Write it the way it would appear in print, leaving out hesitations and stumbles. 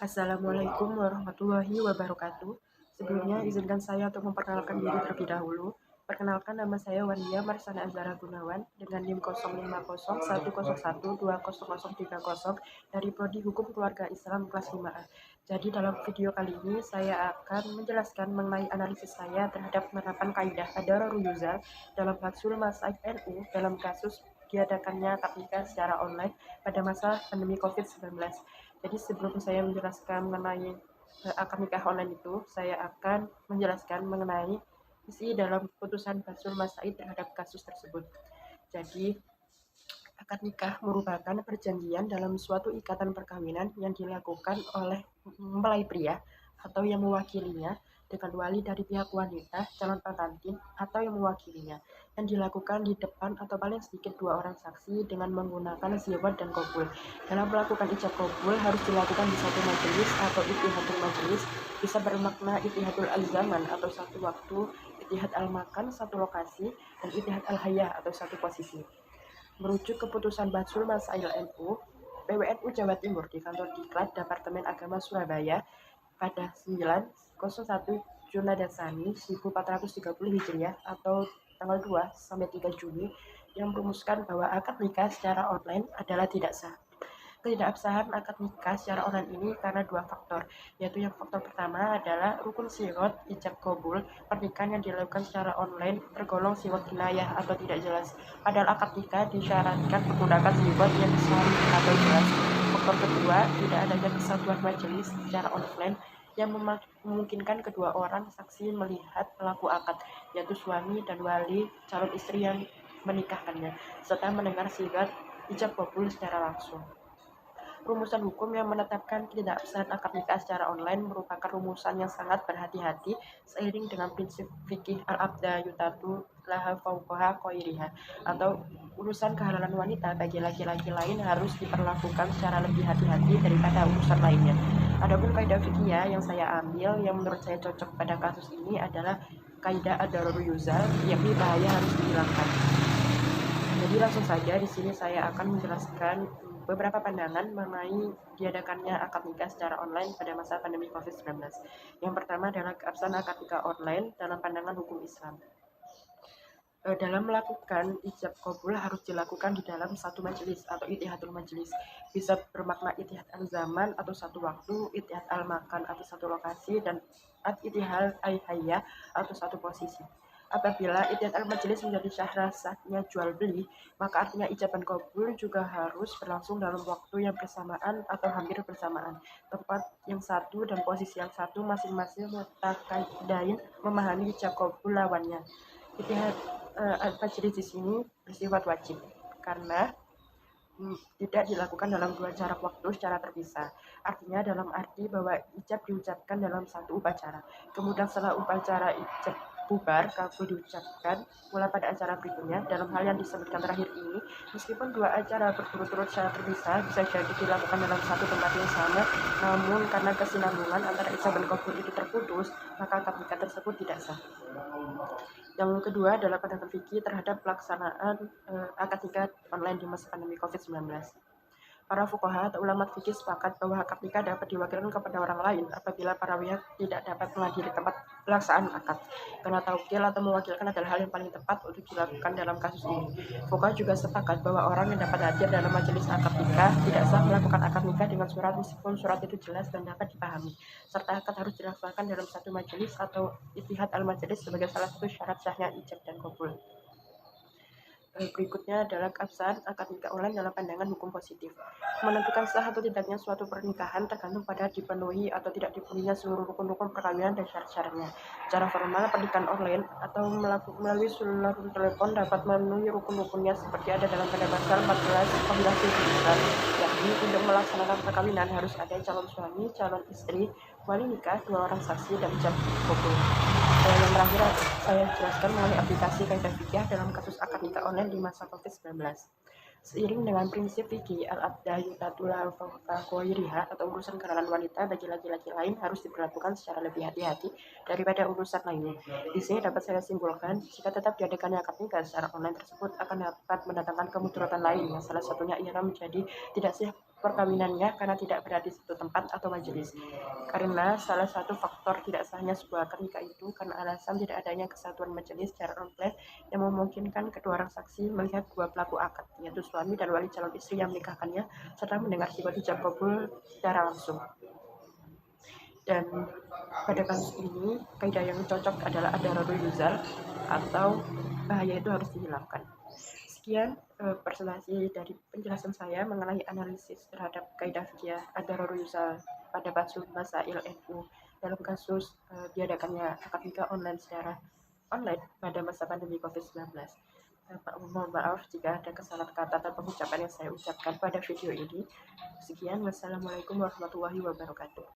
Assalamualaikum warahmatullahi wabarakatuh. Sebelumnya izinkan saya untuk memperkenalkan diri terlebih dahulu. Perkenalkan, nama saya Wandia Marsana Azara Gunawan dengan NIM 050101200030 dari Prodi Hukum Keluarga Islam kelas 5A. Jadi dalam video kali ini saya akan menjelaskan mengenai analisis saya terhadap penerapan kaidah ad-dararul yuzal dalam Fatsul Masaib NU dalam kasus diadakannya akad nikah secara online pada masa pandemi COVID-19. Jadi sebelum saya menjelaskan mengenai akad nikah online itu, saya akan menjelaskan mengenai isi dalam putusan Basul Masaid terhadap kasus tersebut. Jadi, akad nikah merupakan perjanjian dalam suatu ikatan perkawinan yang dilakukan oleh mempelai pria atau yang mewakilinya dengan wali dari pihak wanita, calon pengantin, atau yang mewakilinya, yang dilakukan di depan atau paling sedikit 2 orang saksi dengan menggunakan ziwat dan qabul. Dalam melakukan ijab qabul harus dilakukan di satu majelis atau ittihadul majelis, bisa bermakna ittihadul al-zaman atau satu waktu, ittihad al-makan satu lokasi, dan ittihad al-hayah atau satu posisi. Merujuk keputusan Basul Masail NU, PWNU Jawa Timur di kantor Diklat Departemen Agama Surabaya pada 9/01 Jumadasani 1430 Hijriah atau tanggal 2 sampai 3 Juni yang merumuskan bahwa akad nikah secara online adalah tidak sah. Ketidakabsahan akad nikah secara online ini karena 2 faktor, yaitu yang faktor pertama adalah rukun sigot ijab qabul. Pernikahan yang dilakukan secara online tergolong sigot kinayah atau tidak jelas, padahal akad nikah disyaratkan menggunakan sigot yang sahih atau jelas. Faktor kedua, tidak adanya kesatuan majelis secara offline yang memungkinkan kedua orang saksi melihat pelaku akad, yaitu suami dan wali calon istri yang menikahkannya, serta mendengar sigat ijab qabul secara langsung. Rumusan hukum yang menetapkan ketidakabsahan akad nikah secara online merupakan rumusan yang sangat berhati-hati seiring dengan prinsip fikih al-abda yutatu laha fauqaha qairiha, atau urusan kehalalan wanita bagi laki-laki lain harus diperlakukan secara lebih hati-hati daripada urusan lainnya. Adapun kaidah fikih yang saya ambil yang menurut saya cocok pada kasus ini adalah kaidah ad-dararul yuzal, yakni bahaya harus dihilangkan. Jadi langsung saja di sini saya akan menjelaskan beberapa pandangan mengenai diadakannya akad nikah secara online pada masa pandemi COVID-19. Yang pertama adalah keabsahan akad nikah online dalam pandangan hukum Islam. Dalam melakukan ijab qabul harus dilakukan di dalam satu majelis atau ittihadul majelis. Bisa bermakna ittihad al-zaman atau satu waktu, ittihad al-makan atau satu lokasi, dan ittihad al-hayah atau satu posisi. Apabila ittihad al-majelis menjadi syarat sahnya jual beli, maka artinya ijab dan qabul juga harus berlangsung dalam waktu yang bersamaan atau hampir bersamaan. Tempat yang satu dan posisi yang satu masing-masing mutakaidain memahami ijab qabul lawannya. Ittihad al-majelis di sini bersifat wajib karena tidak dilakukan dalam 2 jarak waktu secara terpisah. Artinya dalam arti bahwa ijab diucapkan dalam satu upacara, kemudian setelah upacara ijab bubar, kabul diucapkan pula pada acara berikutnya. Dalam hal yang disebutkan terakhir ini, meskipun 2 acara berturut-turut secara terpisah bisa jadi dilakukan dalam satu tempat yang sama, namun karena kesinambungan antara ijab dan kabul itu terputus, maka akad nikah tersebut tidak sah. Yang kedua adalah pandangan fikih terhadap pelaksanaan akad nikah online di masa pandemi COVID-19. Para fuqaha atau ulama fikih sepakat bahwa akad nikah dapat diwakilkan kepada orang lain apabila para pihak tidak dapat menghadiri tempat pelaksanaan akad, karena taukil atau mewakilkan adalah hal yang paling tepat untuk dilakukan dalam kasus ini. Fuqaha juga sepakat bahwa orang yang dapat hadir dalam majelis akad nikah tidak sah melakukan akad nikah dengan surat meskipun surat itu jelas dan dapat dipahami, serta akad harus dilaksanakan dalam satu majelis atau ittihad al-majelis sebagai salah satu syarat sahnya ijab dan qabul. Berikutnya adalah keabsahan akad nikah online dalam pandangan hukum positif. Menentukan sah atau tidaknya suatu pernikahan tergantung pada dipenuhi atau tidak dipenuhinya seluruh rukun-rukun perkawinan dan syarat-syaratnya. Secara formal, pernikahan online atau melalui seluler telepon dapat memenuhi rukun-rukunnya seperti ada dalam pada pasal 14 Kombinasi Islam, yakni untuk melaksanakan perkawinan harus ada calon suami, calon istri, wali nikah, 2 orang saksi, dan ijab kabul. Yang terakhir saya jelaskan mengenai aplikasi kaidah fikih dalam kasus akad nikah online di masa COVID-19. Seiring dengan prinsip fikih al-abda yutatu laha fawqa ghairiha atau urusan kehalalan wanita bagi laki-laki lain harus diperlakukan secara lebih hati-hati daripada urusan lainnya. Di sini dapat saya simpulkan, jika tetap diadakannya akad nikah secara online tersebut akan dapat mendatangkan kemudaratan lain, yang salah satunya ialah menjadi tidak perkawinannya karena tidak berada di satu tempat atau majelis. Karena salah satu faktor tidak sahnya sebuah akad nikah itu karena alasan tidak adanya kesatuan majelis secara online yang memungkinkan kedua orang saksi melihat dua pelaku akad, yaitu suami dan wali calon istri yang menikahkannya, serta mendengar sifat ijab kabul secara langsung. Dan pada kasus ini, kaidah yang cocok adalah ad-dararul yuzal atau bahaya itu harus dihilangkan. Sekian presentasi dari penjelasan saya mengenai analisis terhadap kaidah fikih ad-dararul yuzal pada kasus masail NU dalam kasus diadakannya akad nikah online secara online pada masa pandemi COVID-19. Mohon maaf jika ada kesalahan kata atau pengucapan yang saya ucapkan pada video ini. Sekian, wassalamualaikum warahmatullahi wabarakatuh.